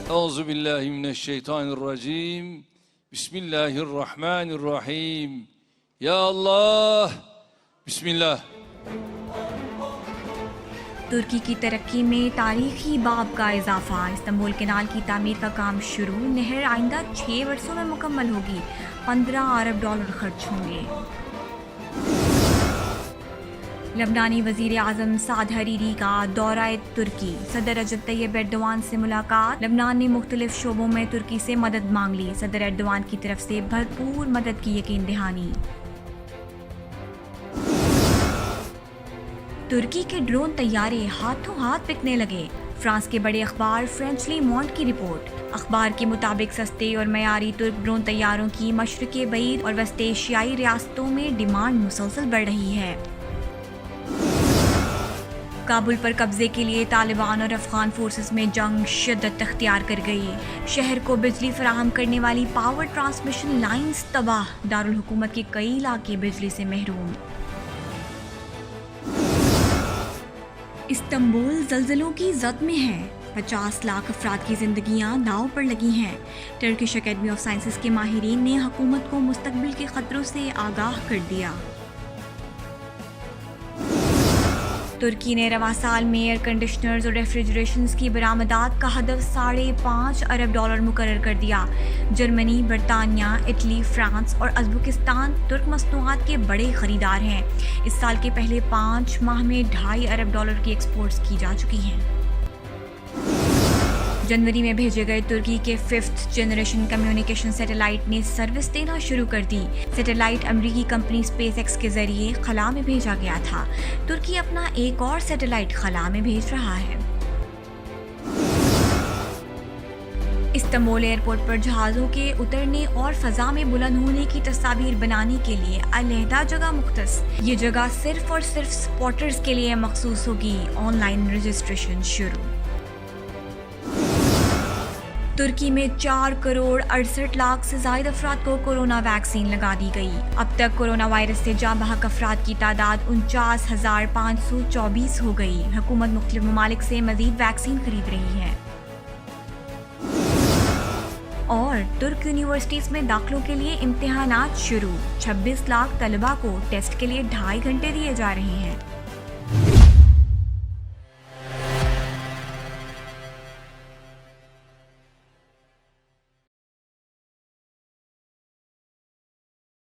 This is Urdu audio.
اعوذ باللہ من الشیطان الرجیم بسم اللہ الرحمن الرحیم یا اللہ بسم اللہ. ترکی کی ترقی میں تاریخی باب کا اضافہ. استنبول کینال کی تعمیر کا کام شروع. نہر آئندہ 6 برسوں میں مکمل ہوگی. 15 ارب ڈالر خرچ ہوں گے. لبنانی وزیر اعظم سعد حریری کا دورہ ترکی. صدر رجب طیب ایردوان سے ملاقات. لبنان نے مختلف شعبوں میں ترکی سے مدد مانگ لی. صدر ایردوان کی طرف سے بھرپور مدد کی یقین دہانی. ترکی کے ڈرون طیارے ہاتھوں ہاتھ بکنے لگے. فرانس کے بڑے اخبار فرینچ لی مونڈ کی رپورٹ. اخبار کے مطابق سستے اور معیاری ترک ڈرون طیاروں کی مشرق بعید اور وسط ایشیائی ریاستوں میں ڈیمانڈ مسلسل بڑھ رہی ہے. کابل پر قبضے کے لیے طالبان اور افغان فورسز میں جنگ شدت اختیار کر گئی. شہر کو بجلی فراہم کرنے والی پاور ٹرانسمیشن لائنز تباہ. دارالحکومت کے کئی علاقے بجلی سے محروم. استنبول زلزلوں کی زد میں ہے. 50 لاکھ افراد کی زندگیاں داؤ پر لگی ہیں. ٹرکش اکیڈمی آف سائنسز کے ماہرین نے حکومت کو مستقبل کے خطروں سے آگاہ کر دیا. ترکی نے رواں سال میں ایئر کنڈیشنرز اور ریفریجریشنز کی برآمدات کا ہدف 5.5 ارب ڈالر مقرر کر دیا. جرمنی، برطانیہ، اٹلی، فرانس اور ازبکستان ترک مصنوعات کے بڑے خریدار ہیں. اس سال کے پہلے 5 ماہ میں 2.5 ارب ڈالر کی ایکسپورٹس کی جا چکی ہیں. جنوری میں بھیجے گئے ترکی کے 5th جنریشن کمیونیکیشن سیٹلائٹ نے سروس دینا شروع کر دی. سیٹلائٹ امریکی کمپنی اسپیس ایکس کے ذریعے خلا میں بھیجا گیا تھا. ترکی اپنا ایک اور سیٹلائٹ خلا میں بھیج رہا ہے. استنبول ایئرپورٹ پر جہازوں کے اترنے اور فضا میں بلند ہونے کی تصاویر بنانے کے لیے علیحدہ جگہ مختص. یہ جگہ صرف اور صرف سپاٹرز کے لیے مخصوص ہوگی. آن لائن رجسٹریشن شروع. ترکی میں 4 کروڑ 68 لاکھ سے زائد افراد کو کورونا ویکسین لگا دی گئی. اب تک کورونا وائرس سے جاں بحق افراد کی تعداد 49,524 ہو گئی. حکومت مختلف ممالک سے مزید ویکسین خرید رہی ہے. اور ترک یونیورسٹیز میں داخلوں کے لیے امتحانات شروع. 26 لاکھ طلباء کو ٹیسٹ کے لیے 2.5 گھنٹے دیے جا رہے ہیں.